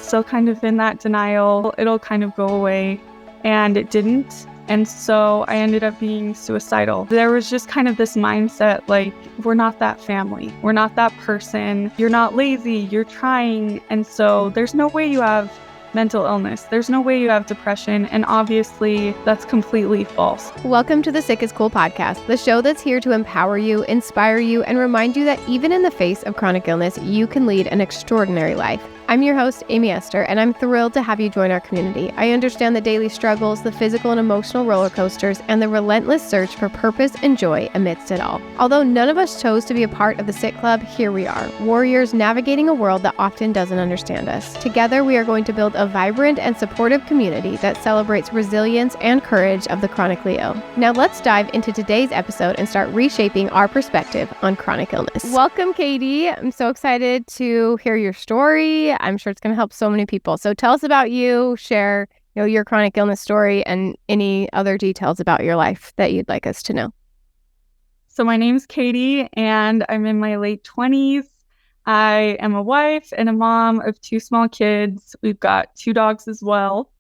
still kind of in that denial. It'll kind of go away, and it didn't. And so I ended up being suicidal. There was just kind of this mindset, like, we're not that family. We're not that person. You're not lazy. You're trying. And so there's no way you have mental illness. There's no way you have depression. And obviously, that's completely false. Welcome to the Sick is Cool podcast, the show that's here to empower you, inspire you, and remind you that even in the face of chronic illness, you can lead an extraordinary life. I'm your host, Aimee Esther, and I'm thrilled to have you join our community. I understand the daily struggles, the physical and emotional roller coasters, and the relentless search for purpose and joy amidst it all. Although none of us chose to be a part of the Sick Club, here we are, warriors navigating a world that often doesn't understand us. Together, we are going to build a vibrant and supportive community that celebrates resilience and courage of the chronically ill. Now let's dive into today's episode and start reshaping our perspective on chronic illness. Welcome, Katie. I'm so excited to hear your story. I'm sure it's going to help so many people. So tell us about you, share your chronic illness story, and any other details about your life that you'd like us to know. So my name's Katie, and I'm in my late 20s. I am a wife and a mom of 2 small kids. We've got 2 dogs as well.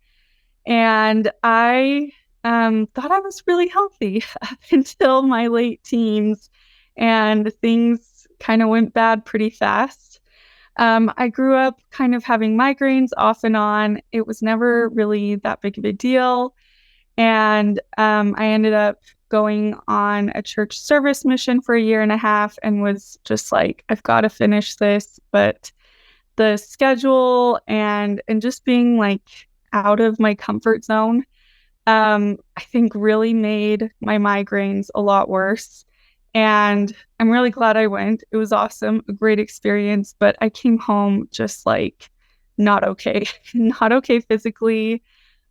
And I thought I was really healthy up until my late teens, and things kind of went bad pretty fast. I grew up kind of having migraines off and on. It was never really that big of a deal. And I ended up going on a church service mission for 1.5 years and was just like, I've got to finish this. But the schedule and just being like out of my comfort zone, I think really made my migraines a lot worse. And I'm really glad I went. It was awesome, a great experience, but I came home just like not okay, not okay physically,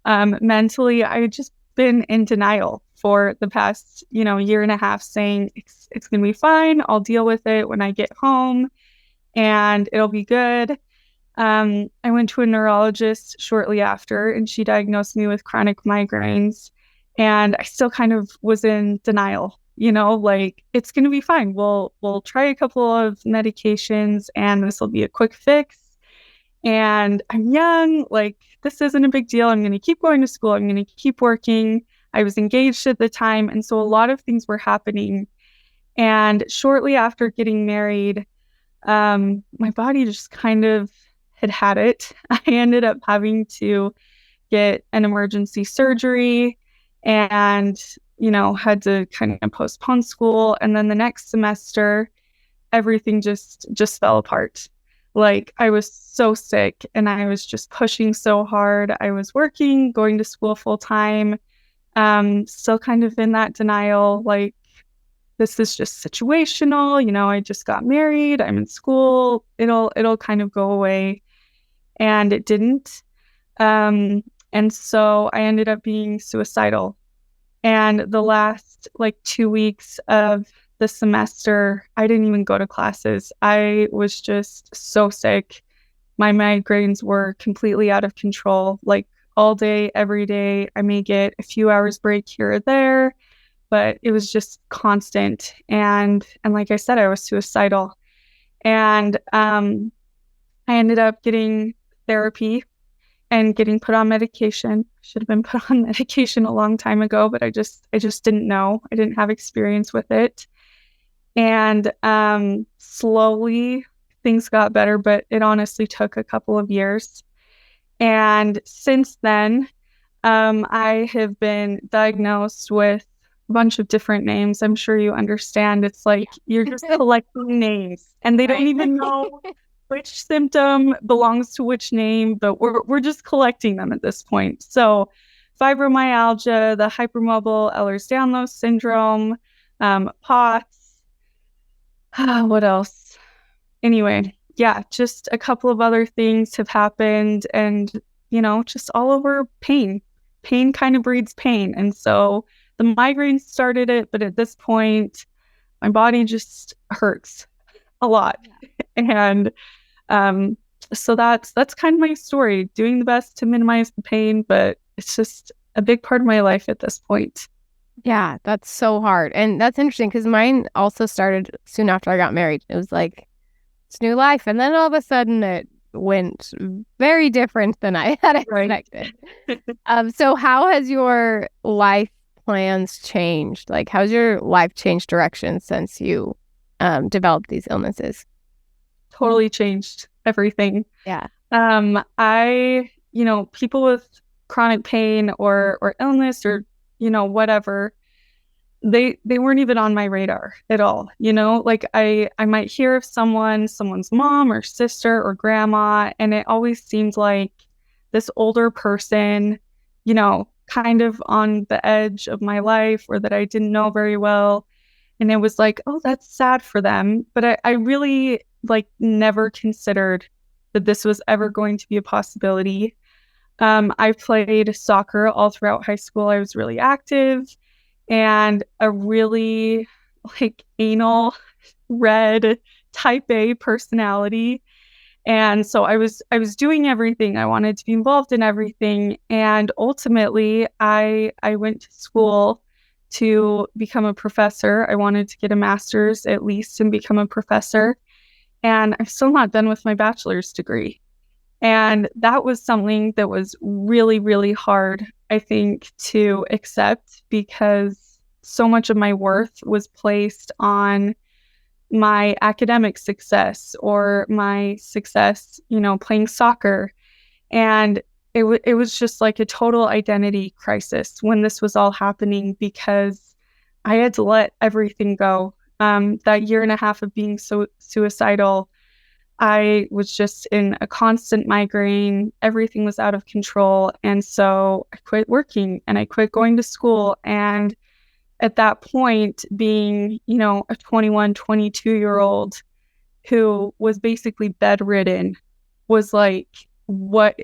mentally. I had just been in denial for the past, 1.5 years, saying it's going to be fine. I'll deal with it when I get home and it'll be good. I went to a neurologist shortly after, and she diagnosed me with chronic migraines, and I still kind of was in denial. Like, it's going to be fine. We'll try a couple of medications and this will be a quick fix. And I'm young, like, this isn't a big deal. I'm going to keep going to school. I'm going to keep working. I was engaged at the time. And so a lot of things were happening. And shortly after getting married, my body just kind of had it. I ended up having to get an emergency surgery and had to kind of postpone school. And then the next semester, everything just fell apart. Like, I was so sick and I was just pushing so hard. I was working, going to school full time, still kind of in that denial. Like, this is just situational. I just got married. I'm in school. It'll kind of go away. And it didn't. And so I ended up being suicidal. And the last 2 weeks of the semester, I didn't even go to classes. I was just so sick. My migraines were completely out of control, like all day, every day. I may get a few hours break here or there, but it was just constant. And like I said, I was suicidal. And I ended up getting therapy and getting put on medication. Should have been put on medication a long time ago, but I just didn't know. I didn't have experience with it. And slowly things got better, but it honestly took a couple of years. And since then, I have been diagnosed with a bunch of different names. I'm sure you understand. It's like you're just collecting names and they don't even know which symptom belongs to which name, but we're just collecting them at this point. So fibromyalgia, the hypermobile Ehlers-Danlos syndrome, POTS, what else? Anyway, yeah, just a couple of other things have happened, and, just all over pain. Pain kind of breeds pain. And so the migraine started it, but at this point, my body just hurts a lot. And so that's kind of my story, doing the best to minimize the pain, but it's just a big part of my life at this point. Yeah, that's so hard. And that's interesting because mine also started soon after I got married. It was like, it's new life. And then all of a sudden it went very different than I had expected. So how has your life plans changed? Like, how's your life changed direction since you developed these illnesses? Totally changed everything. Yeah. People with chronic pain or illness or, whatever, they weren't even on my radar at all. Like I might hear of someone's mom or sister or grandma, and it always seemed like this older person, kind of on the edge of my life or that I didn't know very well. And it was like, oh, that's sad for them. But I really never considered that this was ever going to be a possibility. I played soccer all throughout high school. I was really active and a really anal, red, type A personality. And so I was doing everything. I wanted to be involved in everything. And ultimately, I went to school to become a professor. I wanted to get a master's at least and become a professor. And I'm still not done with my bachelor's degree. And that was something that was really, really hard, I think, to accept because so much of my worth was placed on my academic success or my success, playing soccer. And it was just like a total identity crisis when this was all happening because I had to let everything go. That year and a half of being so suicidal, I was just in a constant migraine. Everything was out of control. And so I quit working and I quit going to school. And at that point, being, a 21, 22-year-old who was basically bedridden was like, what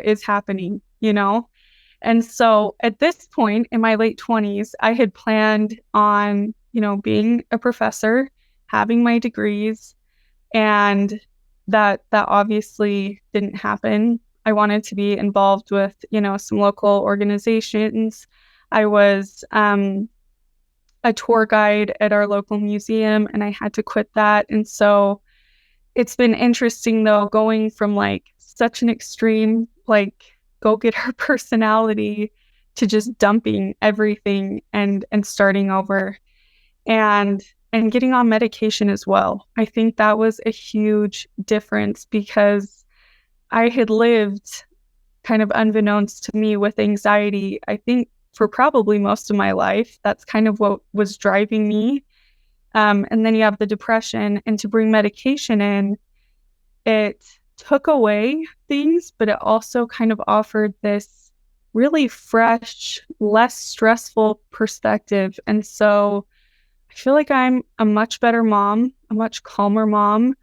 is happening, And so at this point in my late 20s, I had planned on, being a professor, having my degrees, and that obviously didn't happen. I wanted to be involved with, some local organizations. I was a tour guide at our local museum, and I had to quit that. And so it's been interesting, though, going from such an extreme, go-getter personality to just dumping everything and starting over and getting on medication as well. I think that was a huge difference because I had lived kind of unbeknownst to me with anxiety, I think, for probably most of my life. That's kind of what was driving me. And then you have the depression, and to bring medication in, it took away things, but it also kind of offered this really fresh, less stressful perspective. And so I feel like I'm a much better mom, a much calmer mom,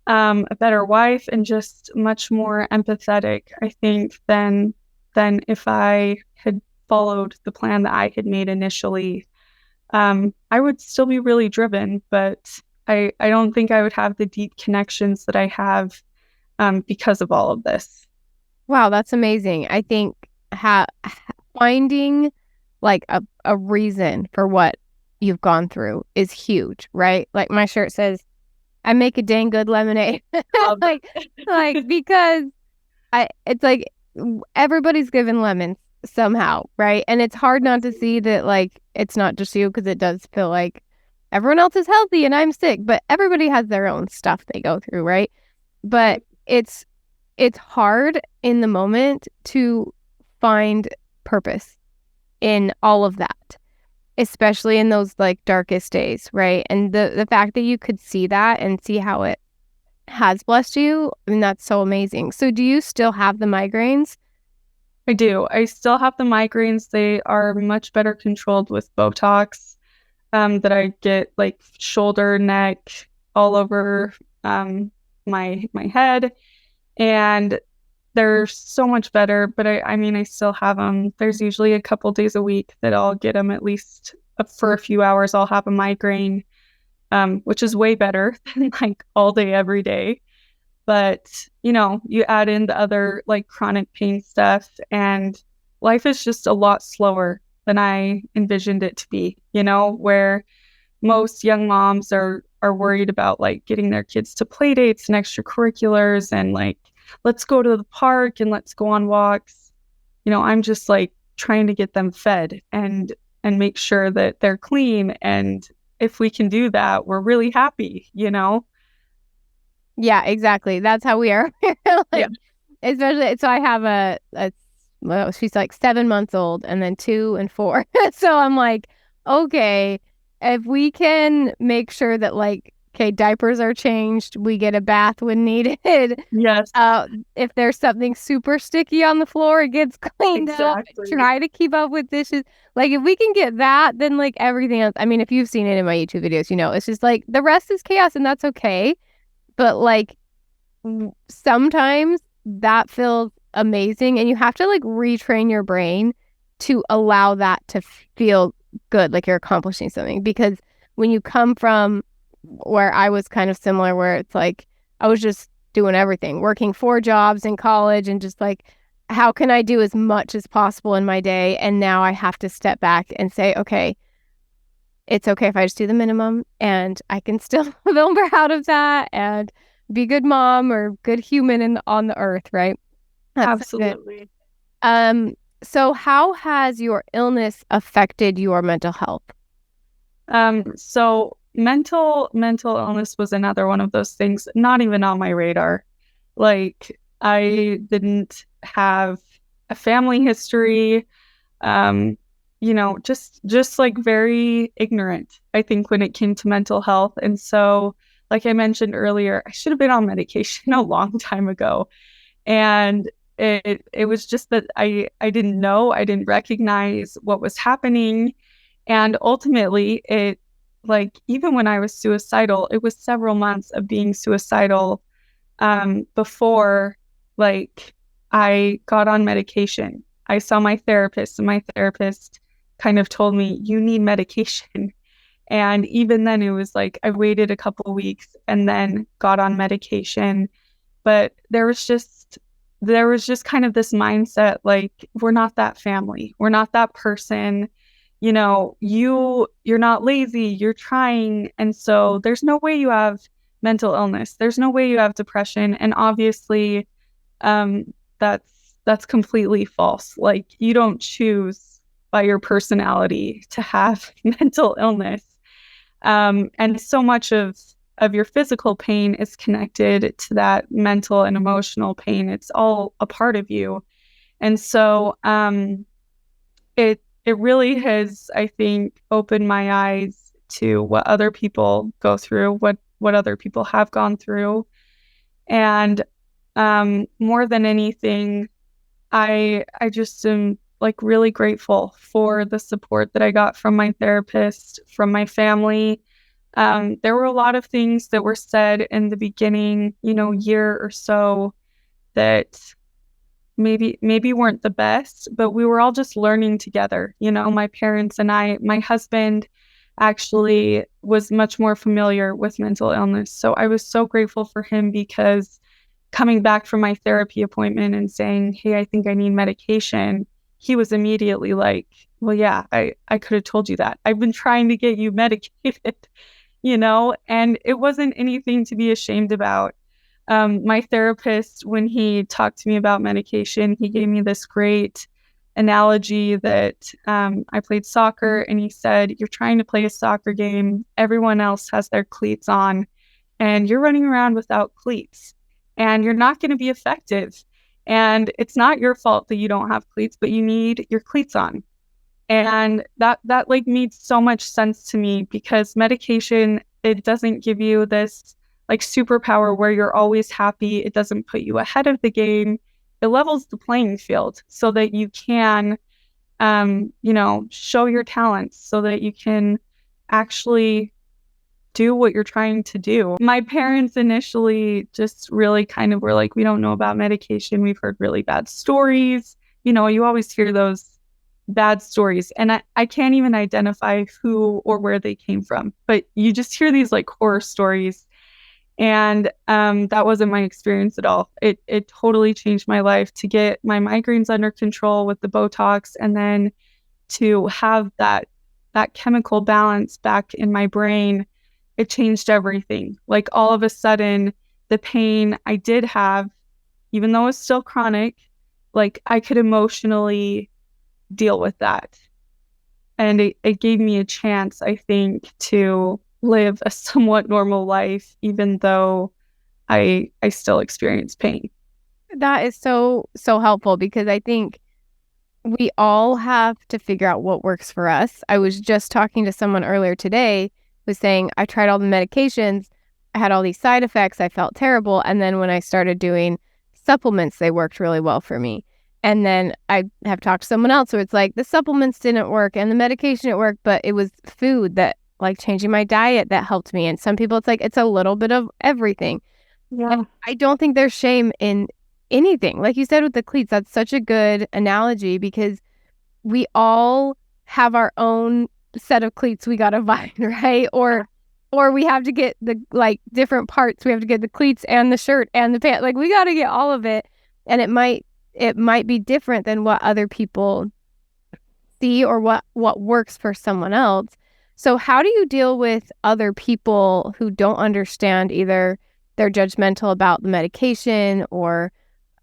a better wife, and just much more empathetic, I think, than if I had followed the plan that I had made initially. I would still be really driven, but I don't think I would have the deep connections that I have because of all of this. Wow, that's amazing. I think finding a reason for what you've gone through is huge, right? Like my shirt says, I make a dang good lemonade. Because it's like everybody's given lemons somehow, right? And it's hard not to see that it's not just you, because it does feel like everyone else is healthy and I'm sick, but everybody has their own stuff they go through, right? But it's hard in the moment to find purpose in all of that, especially in those darkest days, right? And the fact that you could see that and see how it has blessed you, I mean, that's so amazing. So do you still have the migraines? I do. I still have the migraines. They are much better controlled with Botox that I get shoulder, neck, all over my head. And they're so much better, but I still have them. There's usually a couple days a week that I'll get them at least for a few hours. I'll have a migraine, which is way better than all day, every day. But, you add in the other chronic pain stuff, and life is just a lot slower than I envisioned it to be, where most young moms are worried about getting their kids to play dates and extracurriculars and let's go to the park and let's go on walks. I'm just like trying to get them fed and make sure that they're clean. And if we can do that, we're really happy. Yeah, exactly. That's how we are. Yeah. Especially, so I have well, she's like 7 months old, and then 2 and 4. So I'm like, okay, if we can make sure that okay, diapers are changed, we get a bath when needed. Yes. If there's something super sticky on the floor, it gets cleaned up. Try to keep up with dishes. If we can get that, then everything else. I mean, if you've seen it in my YouTube videos, it's just the rest is chaos, and that's okay. But sometimes that feels amazing, and you have to retrain your brain to allow that to feel good, like you're accomplishing something. Because when you come from where I was kind of similar, where it's I was just doing everything, working 4 jobs in college, and just how can I do as much as possible in my day? And now I have to step back and say, okay, it's okay if I just do the minimum, and I can still feel proud of that and be good mom or good human on the earth, right? That's absolutely. So how has your illness affected your mental health? So mental illness was another one of those things, not even on my radar. I didn't have a family history, just very ignorant, I think, when it came to mental health. And so, like I mentioned earlier, I should have been on medication a long time ago. And it was just that I didn't know, I didn't recognize what was happening. And ultimately, even when I was suicidal, it was several months of being suicidal before I got on medication. I saw my therapist, and my therapist kind of told me, you need medication. And even then, it was I waited a couple of weeks and then got on medication. But there was just kind of this mindset, we're not that family, we're not that person. You're not lazy, you're trying. And so there's no way you have mental illness. There's no way you have depression. And obviously, that's completely false. You don't choose by your personality to have mental illness. And so much of your physical pain is connected to that mental and emotional pain. It's all a part of you. And so it really has, I think, opened my eyes to what other people go through, what other people have gone through. And more than anything, I just am really grateful for the support that I got from my therapist, from my family. There were a lot of things that were said in the beginning, year or so, that maybe weren't the best, but we were all just learning together. My parents and my husband actually was much more familiar with mental illness. So I was so grateful for him, because coming back from my therapy appointment and saying, hey, I think I need medication, he was immediately like, well, yeah, I could have told you that. I've been trying to get you medicated, and it wasn't anything to be ashamed about. My therapist, when he talked to me about medication, he gave me this great analogy that I played soccer, and he said, you're trying to play a soccer game. Everyone else has their cleats on, and you're running around without cleats, and you're not going to be effective. And it's not your fault that you don't have cleats, but you need your cleats on. And that made so much sense to me, because medication, it doesn't give you this superpower where you're always happy. It doesn't put you ahead of the game. It levels the playing field so that you can, show your talents, so that you can actually do what you're trying to do. My parents initially just really kind of were like, we don't know about medication. We've heard really bad stories. You always hear those bad stories, and I can't even identify who or where they came from, but you just hear these horror stories. And that wasn't my experience at all. It totally changed my life to get my migraines under control with the Botox, and then to have that chemical balance back in my brain. It changed everything. All of a sudden, the pain I did have even though it's still chronic, like I could emotionally deal with that. And it gave me a chance, I think, to live a somewhat normal life, even though I still experience pain. That is so, so helpful because I think we all have to figure out what works for us. I was just talking to someone earlier today was saying, I tried all the medications. I had all these side effects. I felt terrible. And then when I started doing supplements, they worked really well for me. And then I have talked to someone else where it's like the supplements didn't work and the medication didn't work, but it was food that like changing my diet that helped me. And some people, it's like, it's a little bit of everything. Yeah. And I don't think there's shame in anything. Like you said with the cleats, that's such a good analogy because we all have our own set of cleats we got to find, right? Or we have to get the like different parts. We have to get the cleats and the shirt and the pant. Like we got to get all of it. And it might be different than what other people see or what works for someone else. So how do you deal with other people who don't understand either they're judgmental about the medication or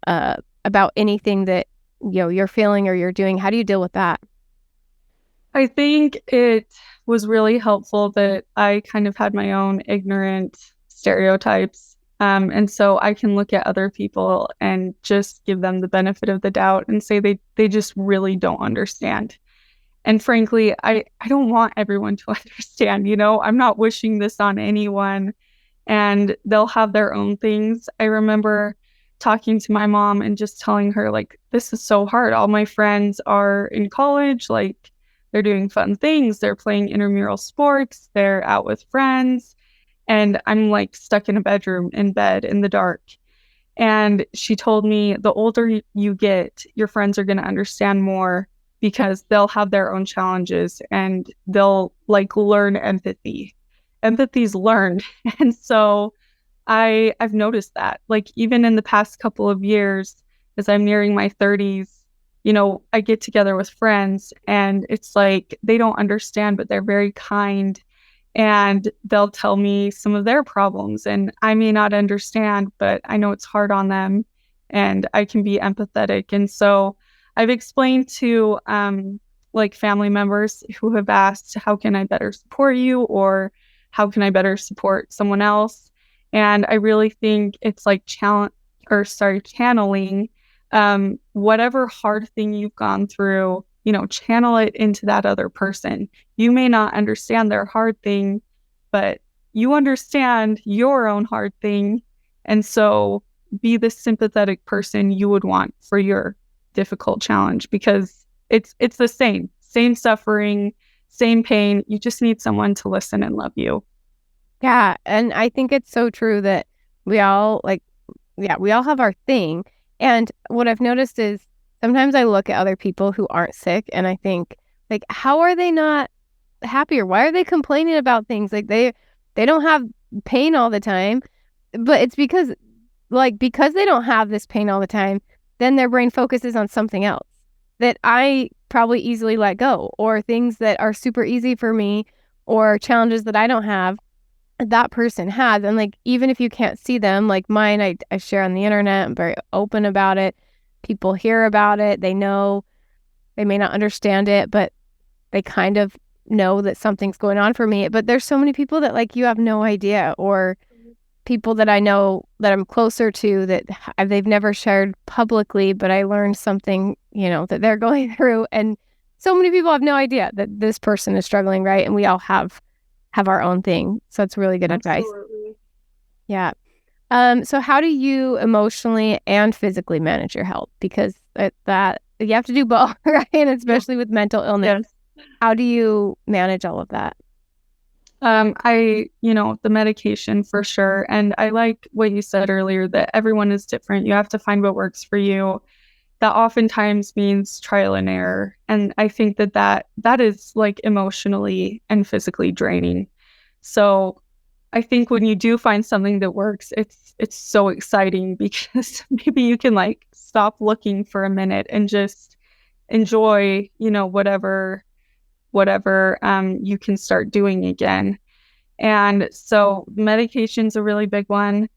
about anything that you're feeling or you're doing? How do you deal with that? I think it was really helpful that I kind of had my own ignorant stereotypes. And so I can look at other people and just give them the benefit of the doubt and say they just really don't understand. And frankly, I don't want everyone to understand, I'm not wishing this on anyone, and they'll have their own things. I remember talking to my mom and just telling her, like, this is so hard. All my friends are in college, like, they're doing fun things, they're playing intramural sports, they're out with friends, and I'm like stuck in a bedroom in bed in the dark. And she told me the older you get, your friends are going to understand more because they'll have their own challenges and they'll like learn empathy. Empathy's learned. And so I've noticed that, like, even in the past couple of years, as I'm nearing my 30s, I get together with friends and it's like they don't understand, but they're very kind and they'll tell me some of their problems. And I may not understand, but I know it's hard on them and I can be empathetic. And so I've explained to like family members who have asked, how can I better support you? Or how can I better support someone else? And I really think it's like channeling whatever hard thing you've gone through, channel it into that other person. You may not understand their hard thing, but you understand your own hard thing. And so be the sympathetic person you would want for your difficult challenge, because it's the same suffering, same pain. You just need someone to listen and love you. Yeah. And I think it's so true that we all we all have our thing. And what I've noticed is sometimes I look at other people who aren't sick and I think, like, how are they not happier? Why are they complaining about things? Like they don't have pain all the time, but it's because they don't have this pain all the time, then their brain focuses on something else that I probably easily let go, or things that are super easy for me, or challenges that I don't have, that person has. And like, even if you can't see them, like mine, I share on the internet. I'm very open about it. People hear about it. They know, they may not understand it, but they kind of know that something's going on for me. But there's so many people that like you have no idea, or people that I know that I'm closer to that they've never shared publicly, but I learned something, that they're going through. And so many people have no idea that this person is struggling, right? And we all have our own thing. So it's really good advice. Yeah. So how do you emotionally and physically manage your health? Because that you have to do both, right? And especially with mental illness. Yes. How do you manage all of that? The medication for sure. And I like what you said earlier, that everyone is different. You have to find what works for you. That oftentimes means trial and error. And I think that is like emotionally and physically draining. So I think when you do find something that works, it's so exciting because maybe you can like stop looking for a minute and just enjoy, whatever you can start doing again. And so medication's a really big one.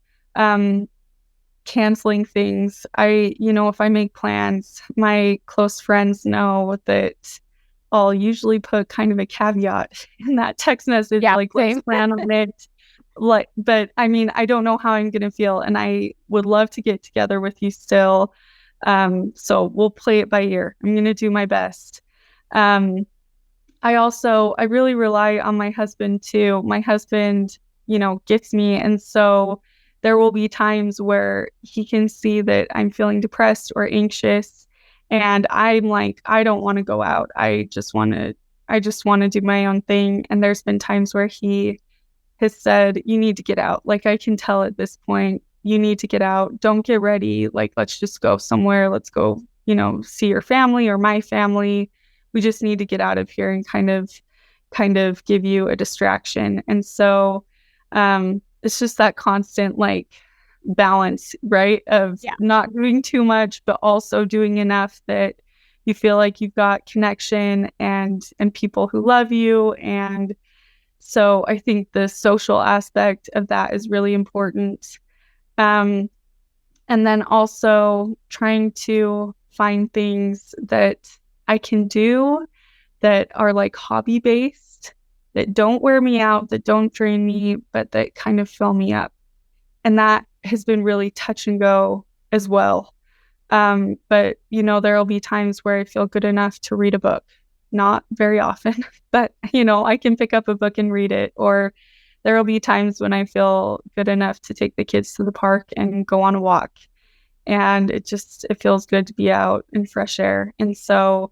canceling things. If I make plans, my close friends know that I'll usually put kind of a caveat in that text message, like, same. let's plan on it. But I mean, I don't know how I'm going to feel, and I would love to get together with you still. So we'll play it by ear. I'm going to do my best. I really rely on my husband too. My husband, gets me. And so there will be times where he can see that I'm feeling depressed or anxious. And I'm like, I don't want to go out. I just want to do my own thing. And there's been times where he has said, you need to get out. Like, I can tell at this point, you need to get out. Don't get ready. Like, let's just go somewhere. Let's go, see your family or my family. We just need to get out of here and kind of give you a distraction. And so it's just that constant like balance, right? Of not doing too much, but also doing enough that you feel like you've got connection and people who love you. And so I think the social aspect of that is really important. And then also trying to find things that I can do that are like hobby based, that don't wear me out, that don't drain me, but that kind of fill me up. And that has been really touch and go as well. But there'll be times where I feel good enough to read a book. Not very often, but I can pick up a book and read it. Or there'll be times when I feel good enough to take the kids to the park and go on a walk. And it feels good to be out in fresh air. And so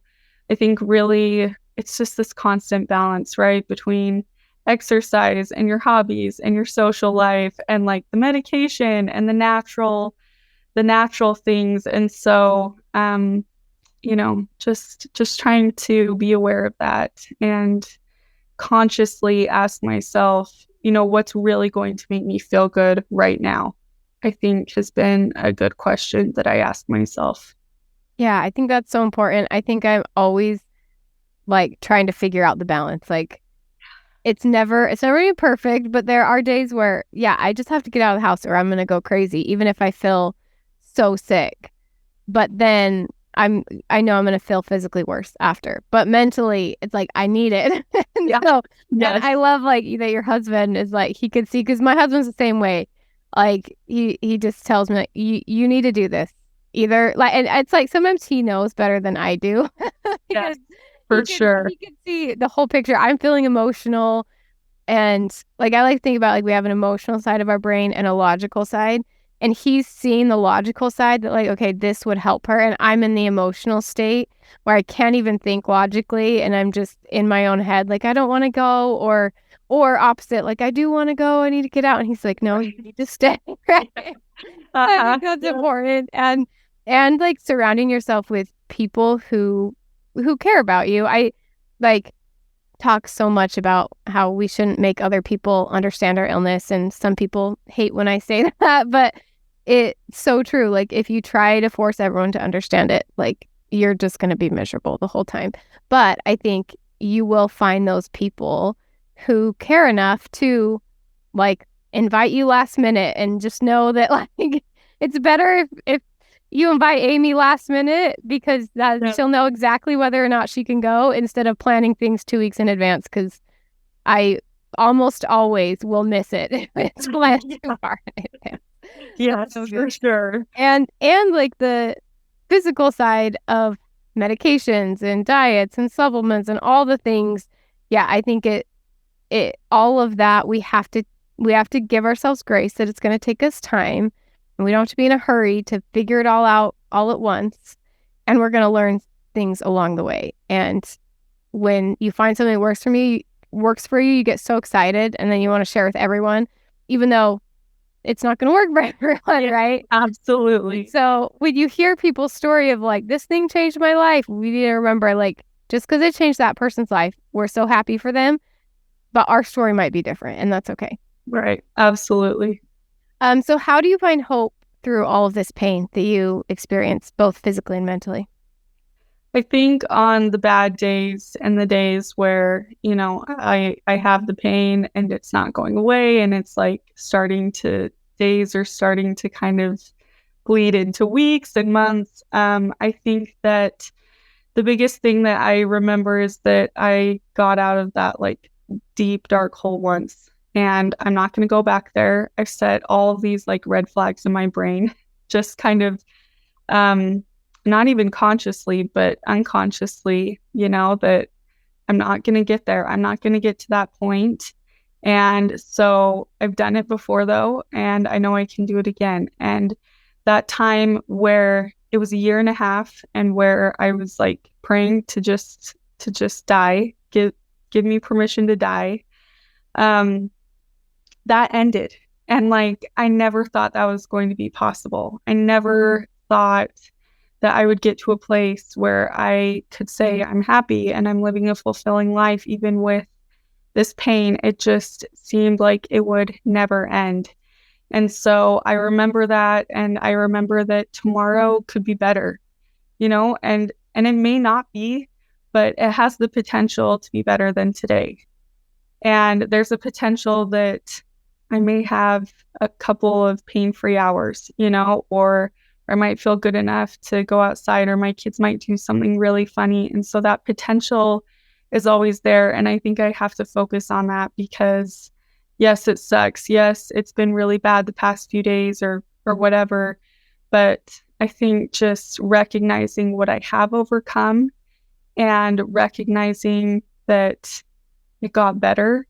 I think really it's just this constant balance, right, between exercise and your hobbies and your social life and like the medication and the natural things. And so just trying to be aware of that and consciously ask myself, what's really going to make me feel good right now, I think has been a good question that I ask myself. Yeah, I think that's so important. I think I'm always like trying to figure out the balance. Like it's never really perfect, but there are days where, I just have to get out of the house or I'm going to go crazy, even if I feel so sick. But then I know I'm going to feel physically worse after, but mentally it's like, I need it. So yes. I love like that your husband is like, he could see, because my husband's the same way. Like he just tells me like, you need to do this either. Like, and it's like, sometimes he knows better than I do. Yes, for sure. He can see the whole picture. I'm feeling emotional. And like, I like to think about like, we have an emotional side of our brain and a logical side. And he's seeing the logical side that like, okay, this would help her. And I'm in the emotional state where I can't even think logically. And I'm just in my own head. Like, I don't want to go, or opposite. Like, I do want to go. I need to get out. And he's like, no, you need to stay. Right. I think that's important. And like surrounding yourself with people who care about you. I like talk so much about how we shouldn't make other people understand our illness. And some people hate when I say that, but it's so true. Like, if you try to force everyone to understand it, like, you're just going to be miserable the whole time. But I think you will find those people who care enough to like invite you last minute, and just know that like it's better if you invite Aimee last minute, because she'll know exactly whether or not she can go, instead of planning things 2 weeks in advance, because I almost always will miss it if it's planned too far in advance. Yes, for sure. And like the physical side of medications and diets and supplements and all the things. Yeah, I think it all of that, we have to give ourselves grace that it's going to take us time, and we don't have to be in a hurry to figure it all out all at once. And we're going to learn things along the way. And when you find something that works for you, you get so excited, and then you want to share with everyone, even though it's not going to work for everyone, right? Absolutely. So when you hear people's story of like, this thing changed my life, we need to remember, like, just because it changed that person's life, we're so happy for them, but our story might be different, and that's okay. Right. Absolutely. So how do you find hope through all of this pain that you experience, both physically and mentally? I think on the bad days and the days where, I have the pain and it's not going away, and it's like days are starting to kind of bleed into weeks and months. I think that the biggest thing that I remember is that I got out of that like deep, dark hole once, and I'm not going to go back there. I've set all of these like red flags in my brain, just kind of, not even consciously, but unconsciously, that I'm not going to get there. I'm not going to get to that point. And so I've done it before though, and I know I can do it again. And that time where it was a year and a half and where I was like praying to just die, give me permission to die. That ended. And like, I never thought that was going to be possible. I never thought that I would get to a place where I could say I'm happy and I'm living a fulfilling life, even with this pain. It just seemed like it would never end. And so I remember that, and I remember that tomorrow could be better, and it may not be, but it has the potential to be better than today. And there's a potential that I may have a couple of pain-free hours, or I might feel good enough to go outside, or my kids might do something really funny. And so that potential is always there. And I think I have to focus on that because yes, it sucks. Yes, it's been really bad the past few days or whatever. But I think just recognizing what I have overcome and recognizing that it got better.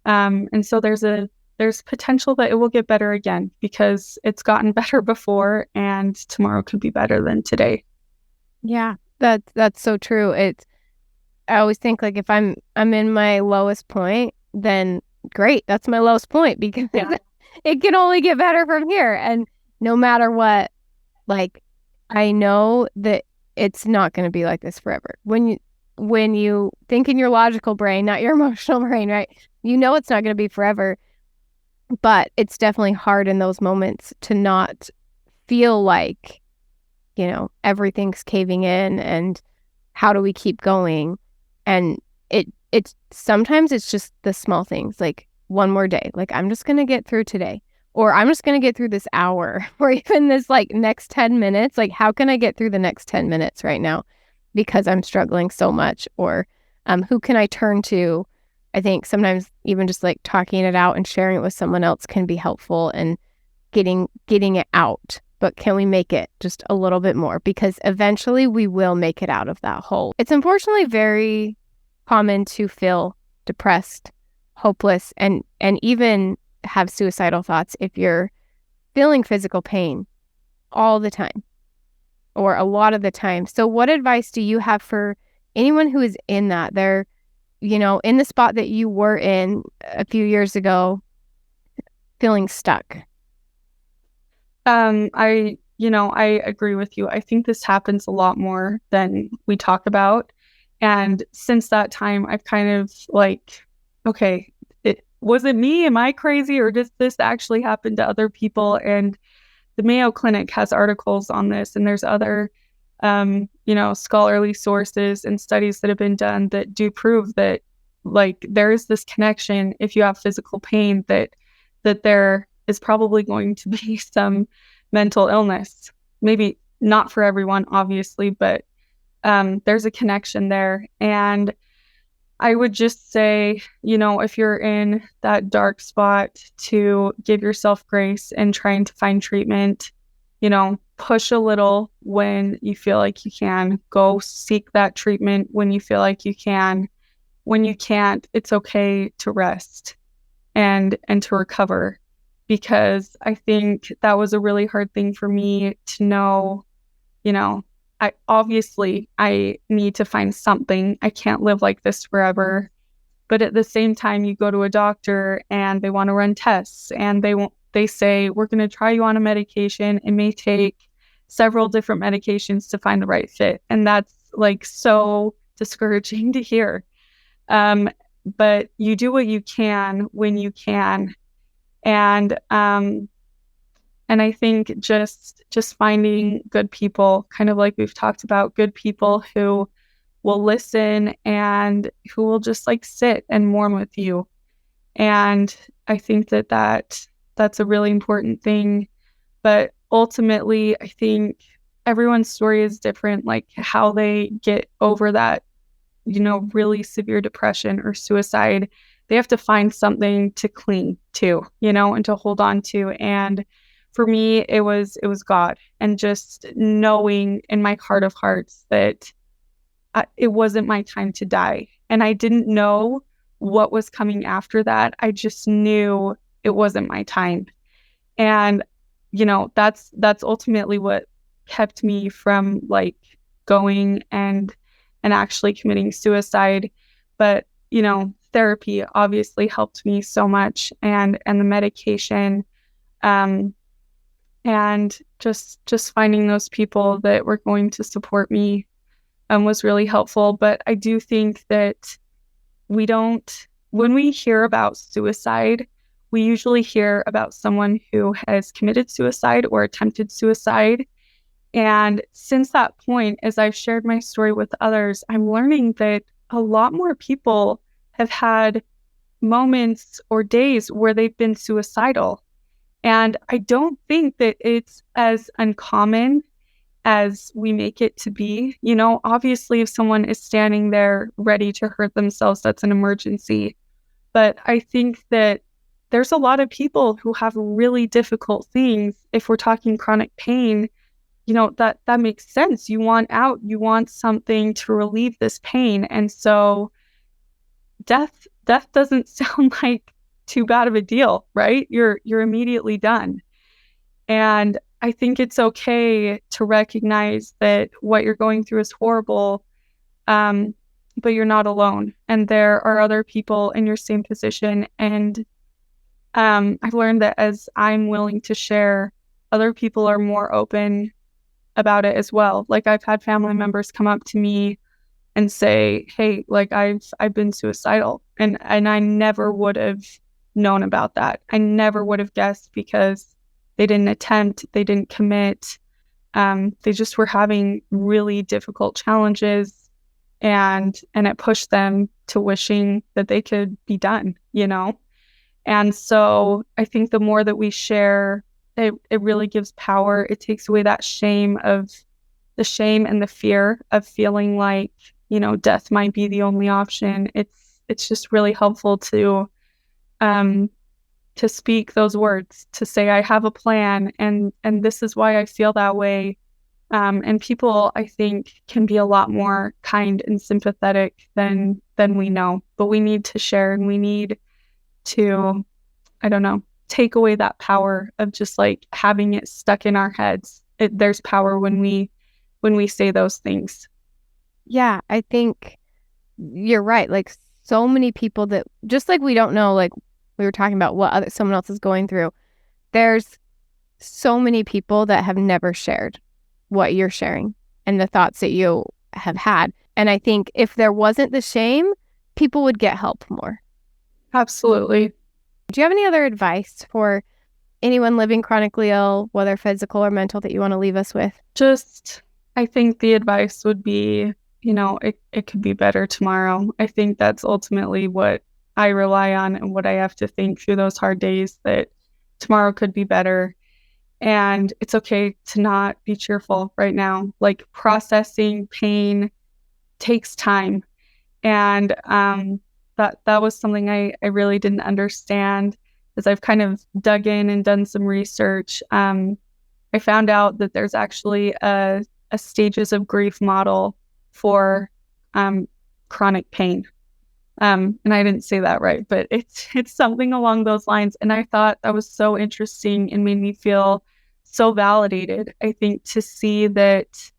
And so there's potential that it will get better again because it's gotten better before, and tomorrow could be better than today. Yeah, that's so true. I always think like if I'm in my lowest point, then great, that's my lowest point because it can only get better from here. And no matter what, like I know that it's not going to be like this forever. When you think in your logical brain, not your emotional brain, right? It's not going to be forever. But it's definitely hard in those moments to not feel like, everything's caving in and how do we keep going? And it's sometimes it's just the small things, like one more day, like I'm just going to get through today, or I'm just going to get through this hour, or even this like next 10 minutes. Like, how can I get through the next 10 minutes right now because I'm struggling so much? Or who can I turn to? I think sometimes even just like talking it out and sharing it with someone else can be helpful and getting it out. But can we make it just a little bit more? Because eventually we will make it out of that hole. It's unfortunately very common to feel depressed, hopeless, and even have suicidal thoughts if you're feeling physical pain all the time or a lot of the time. So what advice do you have for anyone who is in that? They're in the spot that you were in a few years ago, feeling stuck. I agree with you. I think this happens a lot more than we talk about. And since that time, I've kind of like, okay, was it me? Am I crazy? Or does this actually happen to other people? And the Mayo Clinic has articles on this, and there's other scholarly sources and studies that have been done that do prove that like there is this connection. If you have physical pain, that there is probably going to be some mental illness. Maybe not for everyone, obviously, but there's a connection there. And I would just say, if you're in that dark spot, to give yourself grace and trying to find treatment. Push a little when you feel like you can. Go seek that treatment when you feel like you can. When you can't, it's okay to rest and to recover, because I think that was a really hard thing for me to know. I need to find something. I can't live like this forever. But at the same time, you go to a doctor and they want to run tests, and they say, we're going to try you on a medication. It may take several different medications to find the right fit. And that's like so discouraging to hear. But you do what you can when you can. And I think just finding good people, kind of like we've talked about, good people who will listen and who will just like sit and mourn with you. And I think that's a really important thing. But ultimately, I think everyone's story is different, like how they get over that, really severe depression or suicide. They have to find something to cling to, and to hold on to. And for me, it was God, and just knowing in my heart of hearts that it wasn't my time to die. And I didn't know what was coming after that. I just knew it wasn't my time. And, that's ultimately what kept me from like going and actually committing suicide. But, therapy obviously helped me so much, and the medication, um, and just finding those people that were going to support me was really helpful. But I do think that when we hear about suicide, we usually hear about someone who has committed suicide or attempted suicide. And since that point, as I've shared my story with others, I'm learning that a lot more people have had moments or days where they've been suicidal. And I don't think that it's as uncommon as we make it to be. Obviously, if someone is standing there ready to hurt themselves, that's an emergency. But I think that there's a lot of people who have really difficult things. If we're talking chronic pain, that makes sense. You want out, you want something to relieve this pain. And so death doesn't sound like too bad of a deal, right? You're immediately done. And I think it's okay to recognize that what you're going through is horrible, but you're not alone. And there are other people in your same position. And I've learned that as I'm willing to share, other people are more open about it as well. Like I've had family members come up to me and say, "Hey, like I've been suicidal," and I never would have known about that. I never would have guessed, because they didn't attempt, they didn't commit. They just were having really difficult challenges, and it pushed them to wishing that they could be done, And so I think the more that we share, it really gives power. It takes away that shame and the fear of feeling like, death might be the only option. It's just really helpful to speak those words, to say, I have a plan, and this is why I feel that way. And people, I think, can be a lot more kind and sympathetic than we know. But we need to share, and we need to, I don't know, take away that power of just like having it stuck in our heads. There's power when we say those things. Yeah, I think you're right. Like so many people that just like we don't know, like we were talking about what someone else is going through. There's so many people that have never shared what you're sharing and the thoughts that you have had. And I think if there wasn't the shame, people would get help more. Absolutely. Do you have any other advice for anyone living chronically ill, whether physical or mental, that you want to leave us with? I think the advice would be, it could be better tomorrow. I think that's ultimately what I rely on and what I have to think through those hard days, that tomorrow could be better. And it's okay to not be cheerful right now. Like processing pain takes time. And that was something I really didn't understand. As I've kind of dug in and done some research, I found out that there's actually a stages of grief model for chronic pain. And I didn't say that right, but it's something along those lines. And I thought that was so interesting and made me feel so validated, I think, to see that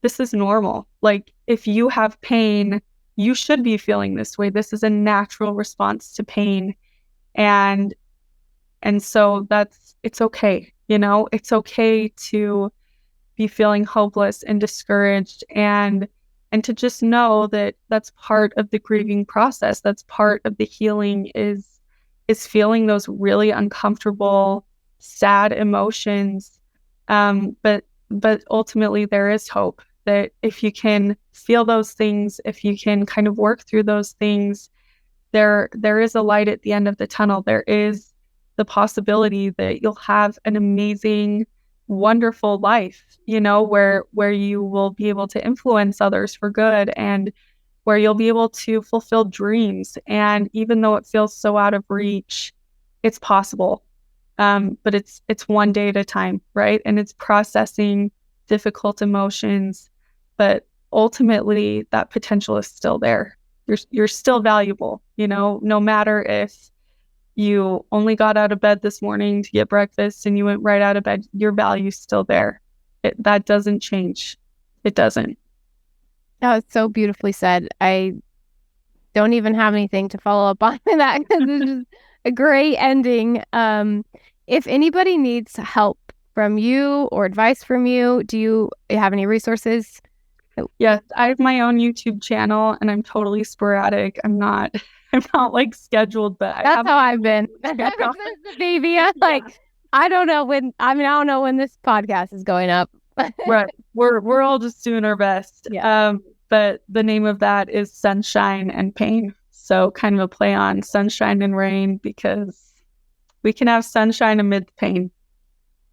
this is normal. Like if you have pain, you should be feeling this way. This is a natural response to pain. And so it's okay. It's okay to be feeling hopeless and discouraged, and to just know that that's part of the grieving process. That's part of the healing, is feeling those really uncomfortable, sad emotions. But ultimately there is hope, that if you can feel those things, if you can kind of work through those things, there is a light at the end of the tunnel. There is the possibility that you'll have an amazing wonderful life, where you will be able to influence others for good, and where you'll be able to fulfill dreams. And even though it feels so out of reach, it's possible. But it's one day at a time, right? And it's processing difficult emotions, but ultimately that potential is still there. You're still valuable, no matter if you only got out of bed this morning to get breakfast and you went right out of bed, your value's still there. That doesn't change. It doesn't. That was so beautifully said. I don't even have anything to follow up on that because it's just a great ending. If anybody needs help from you or advice from you, do you have any resources? Yes, I have my own YouTube channel, and I'm totally sporadic. I'm not like scheduled, but that's how I've been. Since the baby, I don't know when this podcast is going up. Right, we're all just doing our best. Yeah. But the name of that is Sunshine and Pain. So kind of a play on sunshine and rain, because we can have sunshine amid the pain.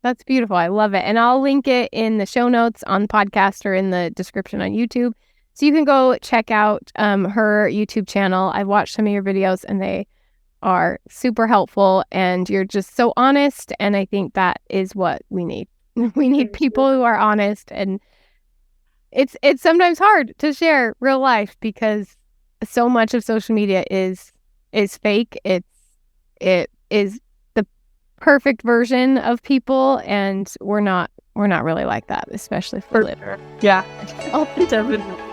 That's beautiful. I love it. And I'll link it in the show notes on the podcast or in the description on YouTube. So you can go check out her YouTube channel. I've watched some of your videos and they are super helpful, and you're just so honest. And I think that is what we need. We need people who are honest, and it's sometimes hard to share real life because so much of social media is fake. It is the perfect version of people, and we're not really like that, especially for live. Yeah. Oh, definitely.